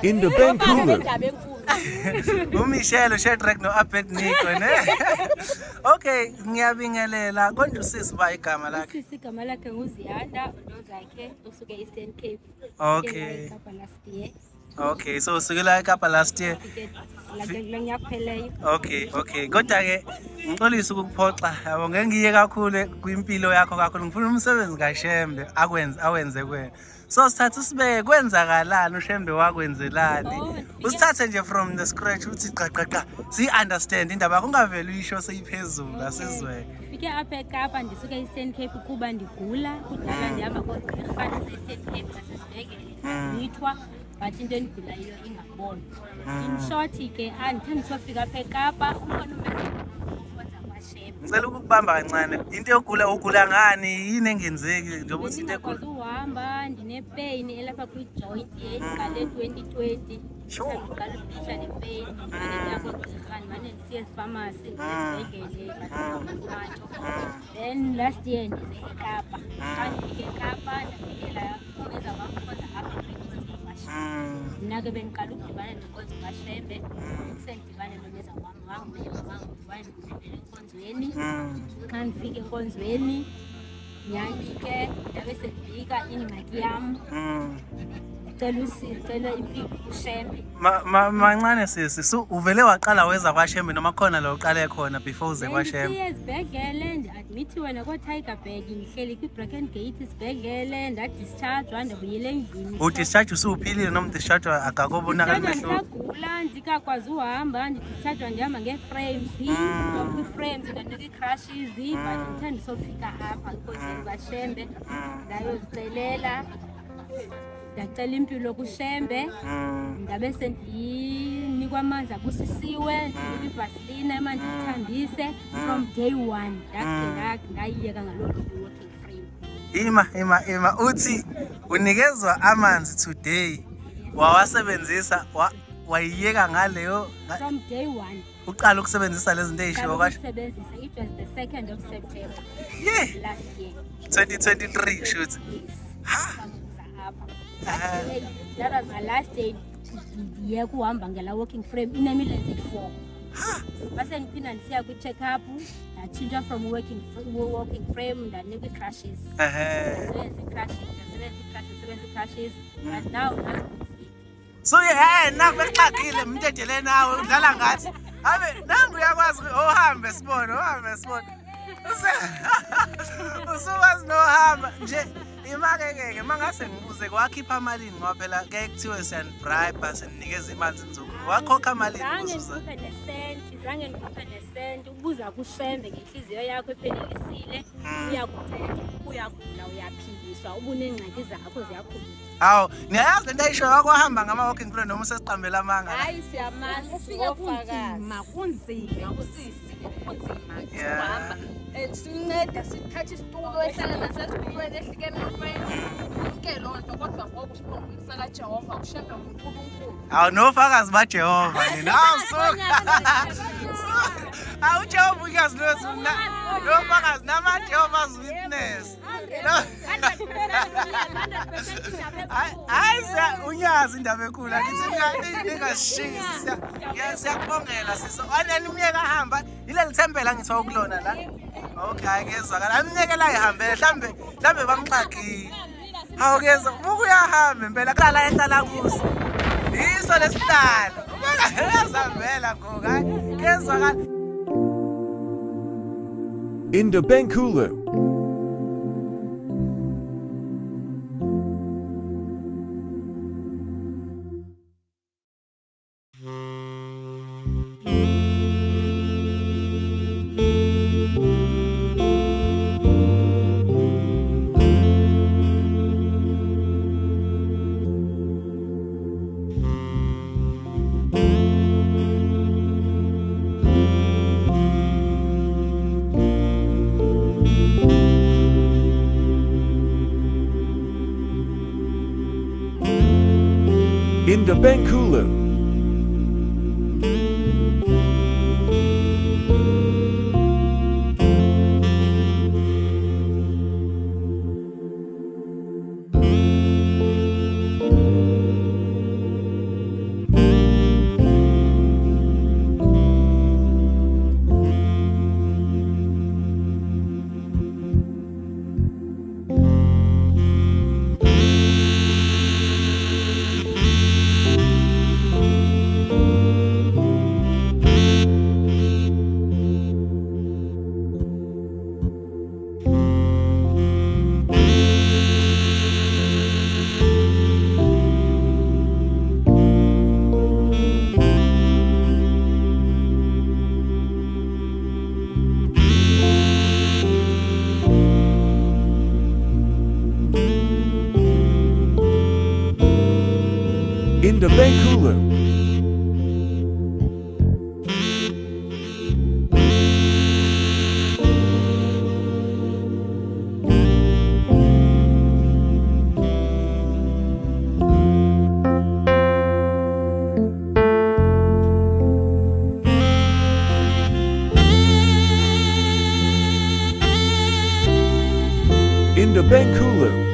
In the Benkulu. Michelle Shedrack no Abednego ne. Okay, ngiyabingelela konje usisi ba igama lakhe. Usisi igama lakhe nguZiyanda Ndozakhe usuke Eastern Cape. Okay. EKapa last year. Okay, so usukela eKapa last year. Okay. Kodwa ke ngixolisa ukuphoxa yabo ngeke ngiye kakhulu kwimpilo yakho kakhulu ngifuna umsebenzi kaShembe awenze kuwena. So sithatha usibeke kwenzakalani uShembe wakwenzelani. Usithathe nje from the scratch uthi qaqa si understand indaba kungaveli uyisho seyiphezulu asizwe. Fike apha eKapa ndisuke Eastern Cape kuba ndigula kudala ndihamba kogqirha Eastern Cape nasesibhedlele ngithwa but into endigulayo ingaboni. In short ke andithandi sofika apha eKapa ukhona umenza kwaShembe. Ngicela ukubamba kancane into yogula ugula ngani yini engenzeki njengoba into egula uhamba ndine-pain elapha kwi-joint eqale 2020 sure uqala ukufisha le-pain ndiyakogqirha ndimane ndisiya epharmacy esibhedlele bathongamatho then last year ndize eKapa xa ndifike eKapa ndafikela umeza wam ukhonza apha mna ke bendiqala ukudibana nenkonzo kaShembe sendidibane nomeza wam wangudibane nomzekelo enkonzweni xa ndifika enkonzweni nyani ke ndabe sendibika ingxaki yam ndicela impilo kuShembe mancane sisi uvele waqala weza kwaShembe noma khona lo uqale khona before uze kwaShembe esibhedlele ndi-admithiwe nakoTigerberg ndihleli kwi-Brackengate isibhedlele ndadischargwa ndabuyela endlini udischarge usuphilile noma udischarge akakubonakali mehlo ndisagula ndikakwazi uhamba ndidischargwa ndihamba ngee-frames kwi-frames ndanika ii-crushes but ndithanda ndisofika apha enkonzweni kaShembe ndayozicelela ndacela impilo kuShembe ndabe sendinikwa amanzi abusisiwe ndinika ivaseline emandithambise from day one ndayiyeka ngaloo working frame. Ima uthi unikezwa amanzi today wawasebenzisa wayiyeka ngaleyo from day one uqala ukusebenzisa lezi zinto ezishiwo kwasho ukusebenzisa it was the 2nd of September last year 2023 shoot that was my last day ndiye kuhamba ngela walking frame inemilenze 4 base ndiphinda ndisiya kwi-check up ndatshintsha from walking frame ndanika ii-crushes ndasebenzisa ii-crushes but now so nakubexakile mntedele nawe udlala ngathi abe nangu uyakwazi uhambe sibone usukwazi nohamba nje imake-ke mangase ngibuze kwakhipha malini ngoba phela ke kuthiwe siyanibribe sininikeza imali zinzuku wakhokha malini zange ndikhuphe nesenti ubuza kuShembe ngenhliziyo yakho ephenelisile uyagula uyaphindiswa ubunengxaki zakho ziyakhulisa hawu niyayazi lento ayisho wakwahamba ngama-walking frame noma usesiqambela amanga hayi siyamazi kunzima usisi kunzima kuhamba sinceda sithathe isitulo ehlala nasesitulweni ehlike emifeni ke loo nto kodwa ngoku sikhombisa kaJehova uShembe nguNkulunkulu hawu nofakazi baJehova nina hawu uJehova uyazilozi nofakazi nama-Jehovah's Witness hayi unyazi indaba ekhulu akithi ningasishisi siyakubongela siso aneni umyeka ahamba yileli thempela ngithiwa ukulona la okay kezwakala amnyekela ayihambele mhlambe bamxagile hawu kezwa buku uyahamba impela kuhlala ehlala kuso yiso lesihlalo uyazihambela ngoka kezwakala In the Benkulu. In the Benkulu. Benkulu. In the Benkulu.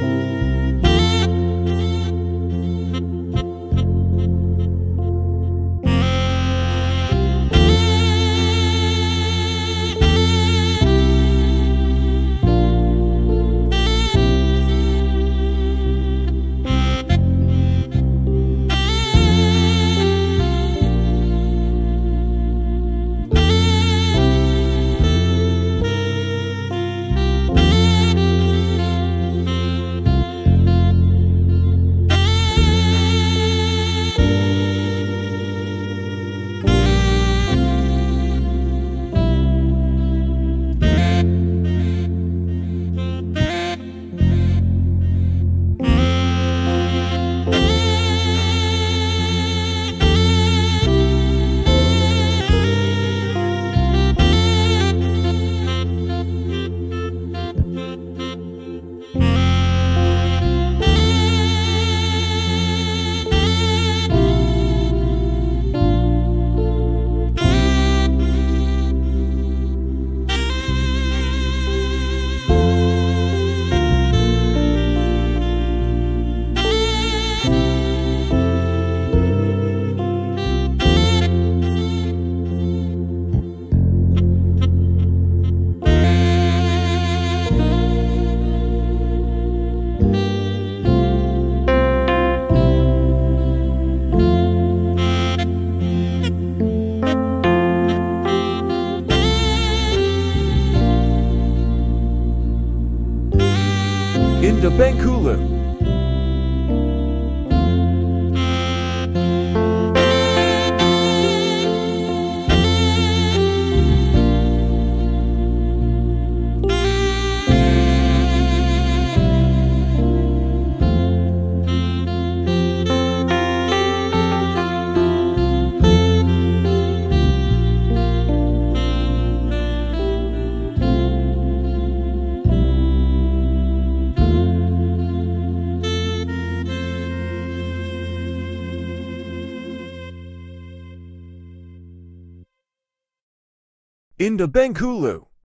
In the Benkulu. In the Benkulu.